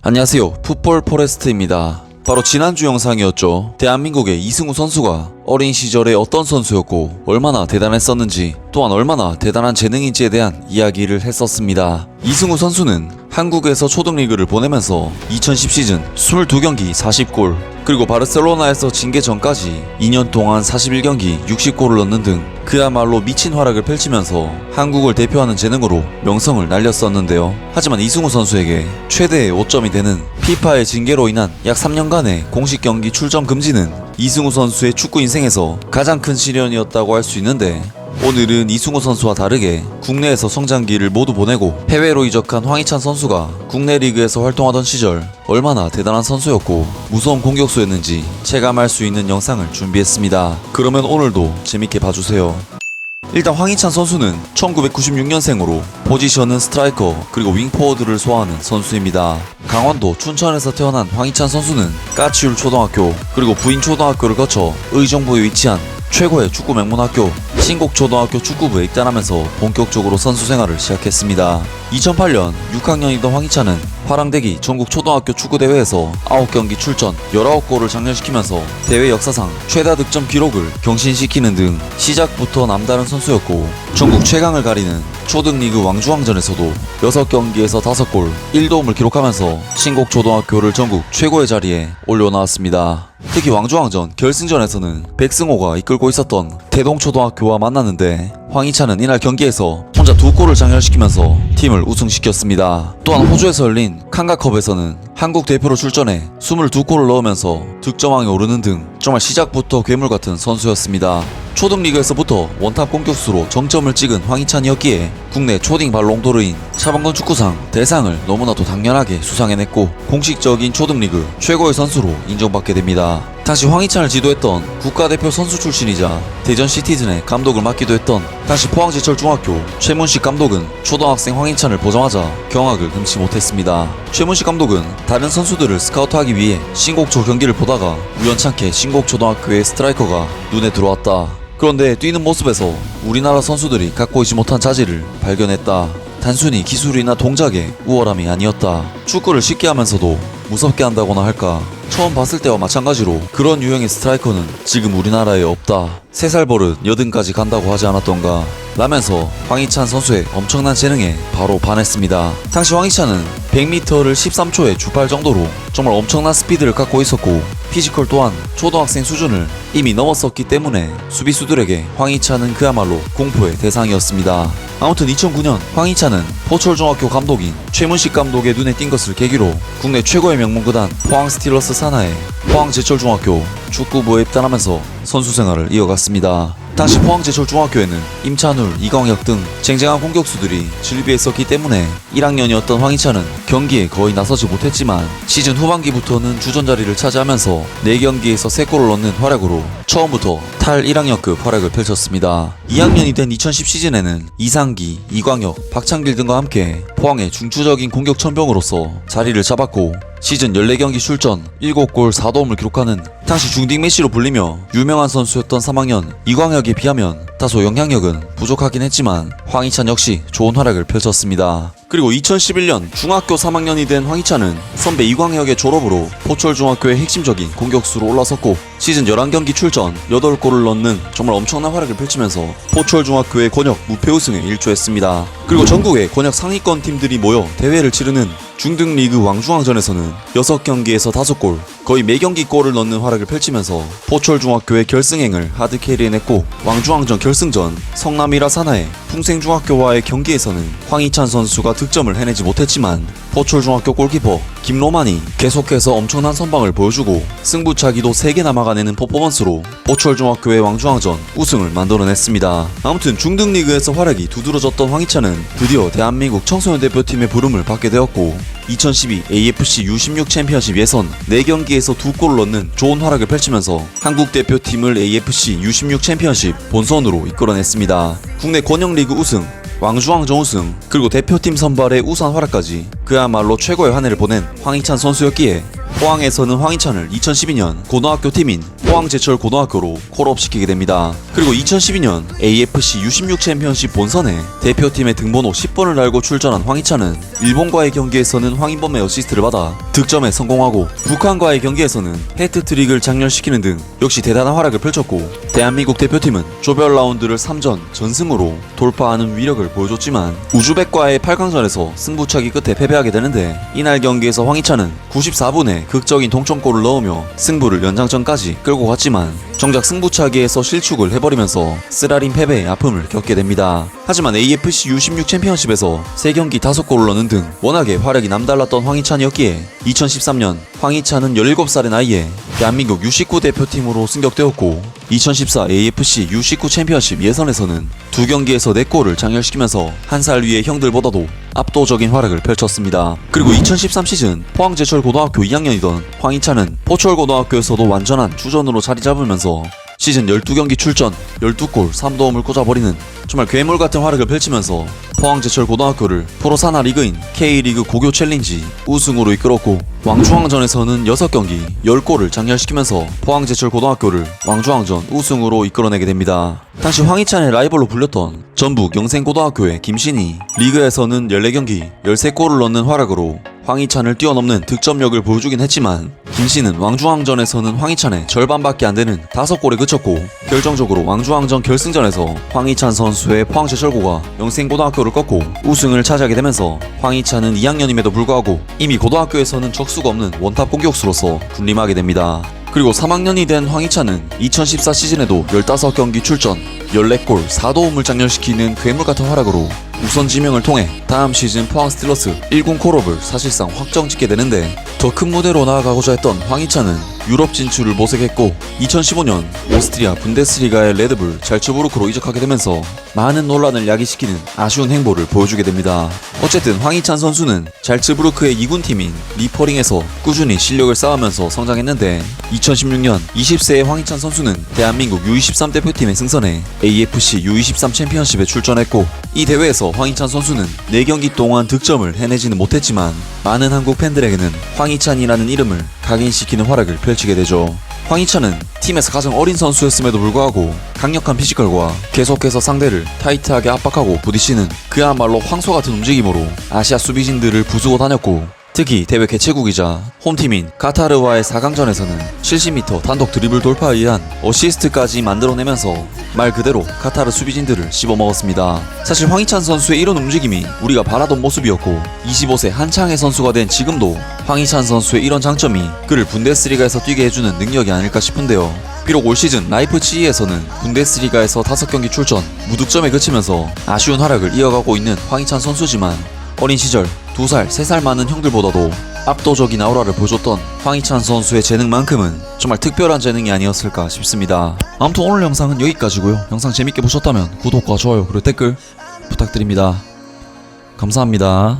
안녕하세요, 풋볼 포레스트입니다. 바로 지난주 영상이었죠. 대한민국의 이승우 선수가 어린 시절에 어떤 선수였고 얼마나 대단했었는지, 또한 얼마나 대단한 재능인지에 대한 이야기를 했었습니다. 이승우 선수는 한국에서 초등리그를 보내면서 2010 시즌 22경기 40골, 그리고 바르셀로나에서 징계 전까지 2년 동안 41경기 60골을 넣는 등 그야말로 미친 활약을 펼치면서 한국을 대표하는 재능으로 명성을 날렸었는데요. 하지만 이승우 선수에게 최대의 오점이 되는 피파의 징계로 인한 약 3년간의 공식 경기 출전 금지는 이승우 선수의 축구 인생에서 가장 큰 시련이었다고 할 수 있는데, 오늘은 이승우 선수와 다르게 국내에서 성장기를 모두 보내고 해외로 이적한 황희찬 선수가 국내 리그에서 활동하던 시절 얼마나 대단한 선수였고 무서운 공격수였는지 체감할 수 있는 영상을 준비했습니다. 그러면 오늘도 재밌게 봐주세요. 일단 황희찬 선수는 1996년생으로 포지션은 스트라이커 그리고 윙포워드를 소화하는 선수입니다. 강원도 춘천에서 태어난 황희찬 선수는 까치울 초등학교 그리고 부인초등학교를 거쳐 의정부에 위치한 최고의 축구 명문학교 신곡초등학교 축구부에 입단하면서 본격적으로 선수 생활을 시작했습니다. 2008년 6학년이던 황희찬은 화랑대기 전국초등학교 축구대회에서 9경기 출전 19골을 장렬시키면서 대회 역사상 최다 득점 기록을 경신시키는 등 시작부터 남다른 선수였고, 전국 최강을 가리는 초등리그 왕중왕전에서도 6경기에서 5골 1도움을 기록하면서 신곡초등학교를 전국 최고의 자리에 올려놓았습니다. 특히 왕중왕전 결승전에서는 백승호가 이끌고 있었던 대동초등학교와 만났는데 황희찬은 이날 경기에서 혼자 2골을 장렬시키면서 팀을 우승시켰습니다. 또한 호주에서 열린 칸가컵에서는 한국 대표로 출전해 22골을 넣으면서 득점왕에 오르는 등 정말 시작부터 괴물같은 선수였습니다. 초등리그에서부터 원탑 공격수로 정점을 찍은 황희찬이었기에 국내 초딩 발롱도르인 차범근 축구상 대상을 너무나도 당연하게 수상해냈고 공식적인 초등리그 최고의 선수로 인정받게 됩니다. 당시 황희찬을 지도했던 국가대표 선수 출신이자 대전 시티즌의 감독을 맡기도 했던 당시 포항제철중학교 최문식 감독은 초등학생 황희찬을 보자마자 경악을 금치 못했습니다. 최문식 감독은 다른 선수들을 스카우트하기 위해 신곡초 경기를 보다가 우연찮게 신곡초등학교의 스트라이커가 눈에 들어왔다. 그런데 뛰는 모습에서 우리나라 선수들이 갖고 있지 못한 자질을 발견했다. 단순히 기술이나 동작의 우월함이 아니었다. 축구를 쉽게 하면서도 무섭게 한다거나 할까? 처음 봤을 때와 마찬가지로 그런 유형의 스트라이커는 지금 우리나라에 없다. 3살 버릇 여든까지 간다고 하지 않았던가 라면서 황희찬 선수의 엄청난 재능에 바로 반했습니다. 당시 황희찬은 100m를 13초에 주팔 정도로 정말 엄청난 스피드를 갖고 있었고 피지컬 또한 초등학생 수준을 이미 넘었었기 때문에 수비수들에게 황희찬은 그야말로 공포의 대상이었습니다. 아무튼 2009년 황희찬은 포철중학교 감독인 최문식 감독의 눈에 띈 것을 계기로 국내 최고의 명문구단 포항 스틸러스 산하의 포항제철중학교 축구부에 입단하면서 선수 생활을 이어갔습니다. 당시 포항제철중학교에는 임찬울, 이광혁 등 쟁쟁한 공격수들이 즐비했었기 때문에 1학년이었던 황희찬은 경기에 거의 나서지 못했지만 시즌 후반기부터는 주전자리를 차지하면서 4경기에서 3골을 넣는 활약으로 처음부터 탈 1학년급 활약을 펼쳤습니다. 2학년이 된 2010 시즌에는 이상기, 이광혁, 박창길 등과 함께 포항의 중추적인 공격 천병으로서 자리를 잡았고 시즌 14경기 출전 7골 4도움을 기록하는 당시 중딩 메시로 불리며 유명한 선수였던 3학년 이광혁에 비하면 다소 영향력은 부족하긴 했지만 황희찬 역시 좋은 활약을 펼쳤습니다. 그리고 2011년 중학교 3학년이 된 황희찬은 선배 이광혁의 졸업으로 포철중학교의 핵심적인 공격수로 올라섰고 시즌 11경기 출전 8골을 넣는 정말 엄청난 활약을 펼치면서 포철중학교의 권역 무패 우승에 일조했습니다. 그리고 전국의 권역 상위권 팀들이 모여 대회를 치르는 중등리그 왕중왕전에서는 6경기에서 5골 거의 매경기 골을 넣는 활약을 펼치면서 포철중학교의 결승행을 하드캐리해냈고 왕중왕전 결승전 성남이라 산하의 풍생중학교와의 경기에서는 황희찬 선수가 득점을 해내지 못했지만 포철중학교 골키퍼 김로만이 계속해서 엄청난 선방을 보여주고 승부차기도 3개나 막아내는 퍼포먼스로 포철중학교의 왕중왕전 우승을 만들어냈습니다. 아무튼 중등리그에서 활약이 두드러졌던 황희찬은 드디어 대한민국 청소년 대표팀의 부름을 받게 되었고 2012 AFC U16 챔피언십 예선 4경기에서 2골을 넣는 좋은 활약을 펼치면서 한국 대표팀을 AFC U16 챔피언십 본선으로 이끌어냈습니다. 국내 권역리그 우승, 왕중왕전 우승, 그리고 대표팀 선발의 우수한 활약까지 그야말로 최고의 한 해를 보낸 황희찬 선수였기에 포항에서는 황희찬을 2012년 고등학교 팀인 포항제철 고등학교로 콜업시키게 됩니다. 그리고 2012년 AFC U16 챔피언십 본선에 대표팀의 등번호 10번을 달고 출전한 황희찬은 일본과의 경기에서는 황인범의 어시스트를 받아 득점에 성공하고 북한과의 경기에서는 해트트릭을 장렬시키는 등 역시 대단한 활약을 펼쳤고 대한민국 대표팀은 조별 라운드를 3전 전승으로 돌파하는 위력을 보여줬지만 우즈벡과의 8강전에서 승부차기 끝에 패배하게 되는데 이날 경기에서 황희찬은 94분에 극적인 동점골을 넣으며 승부를 연장전까지 끌고 갔지만 정작 승부차기에서 실축을 해버리면서 쓰라린 패배의 아픔을 겪게 됩니다. 하지만 AFC U16 챔피언십에서 3경기 5골을 넣는 등 워낙에 활약이 남달랐던 황희찬이었기에 2013년 황희찬은 17살의 나이에 대한민국 U19 대표팀으로 승격되었고 2014 AFC U19 챔피언십 예선에서는 2경기에서 4골을 장렬시키면서 한 살 위의 형들보다도 압도적인 활약을 펼쳤습니다. 그리고 2013 시즌 포항제철고등학교 2학년이던 황희찬은 포철고등학교에서도 완전한 주전으로 자리 잡으면서 시즌 12경기 출전 12골 3도움을 꽂아버리는 정말 괴물같은 활약을 펼치면서 포항제철고등학교를 프로산하 리그인 K리그 고교 챌린지 우승으로 이끌었고 왕중왕전에서는 6경기 10골을 장렬시키면서 포항제철고등학교를 왕중왕전 우승으로 이끌어내게 됩니다. 당시 황희찬의 라이벌로 불렸던 전북 영생고등학교의 김신이 리그에서는 14경기 13골을 넣는 활약으로 황희찬을 뛰어넘는 득점력을 보여주긴 했지만 김신은 왕중왕전에서는 황희찬의 절반밖에 안되는 5골에 그쳤고 결정적으로 왕중왕전 결승전에서 황희찬 선수의 포항제철고가 영생고등학교를 꺾고 우승을 차지하게 되면서 황희찬은 2학년임에도 불구하고 이미 고등학교에서는 적수가 없는 원탑 공격수로서 군림하게 됩니다. 그리고 3학년이 된 황희찬은 2014 시즌에도 15경기 출전 14골 4도움을 장렬시키는 괴물같은 활약으로 우선 지명을 통해 다음 시즌 포항 스틸러스 1군 콜업을 사실상 확정짓게 되는데 더 큰 무대로 나아가고자 했던 황희찬은 유럽 진출을 모색했고 2015년 오스트리아 분데스리가의 레드불 잘츠부르크로 이적하게 되면서 많은 논란을 야기시키는 아쉬운 행보를 보여주게 됩니다. 어쨌든 황희찬 선수는 잘츠부르크의 2군 팀인 리퍼링에서 꾸준히 실력을 쌓으면서 성장했는데 2016년 20세의 황희찬 선수는 대한민국 U23 대표팀에 승선해 AFC U23 챔피언십에 출전했고 이 대회에서 황희찬 선수는 4경기 동안 득점을 해내지는 못했지만 많은 한국 팬들에게는 황희찬이라는 이름을 각인시키는 활약을 펼치게 되죠. 황희찬은 팀에서 가장 어린 선수였음에도 불구하고 강력한 피지컬과 계속해서 상대를 타이트하게 압박하고 부딪히는 그야말로 황소 같은 움직임으로 아시아 수비진들을 부수고 다녔고 특히 대회 개최국이자 홈팀인 카타르와의 4강전에서는 70m 단독 드리블 돌파에 의한 어시스트까지 만들어내면서 말 그대로 카타르 수비진들을 씹어먹었습니다. 사실 황희찬 선수의 이런 움직임이 우리가 바라던 모습이었고 25세 한창의 선수가 된 지금도 황희찬 선수의 이런 장점이 그를 분데스리가에서 뛰게 해주는 능력이 아닐까 싶은데요. 비록 올 시즌 라이프치히에서는 분데스리가에서 5경기 출전 무득점에 그치면서 아쉬운 활약을 이어가고 있는 황희찬 선수지만 어린 시절 2살, 3살 많은 형들보다도 압도적인 아우라를 보여줬던 황희찬 선수의 재능만큼은 정말 특별한 재능이 아니었을까 싶습니다. 아무튼 오늘 영상은 여기까지고요. 영상 재밌게 보셨다면 구독과 좋아요 그리고 댓글 부탁드립니다. 감사합니다.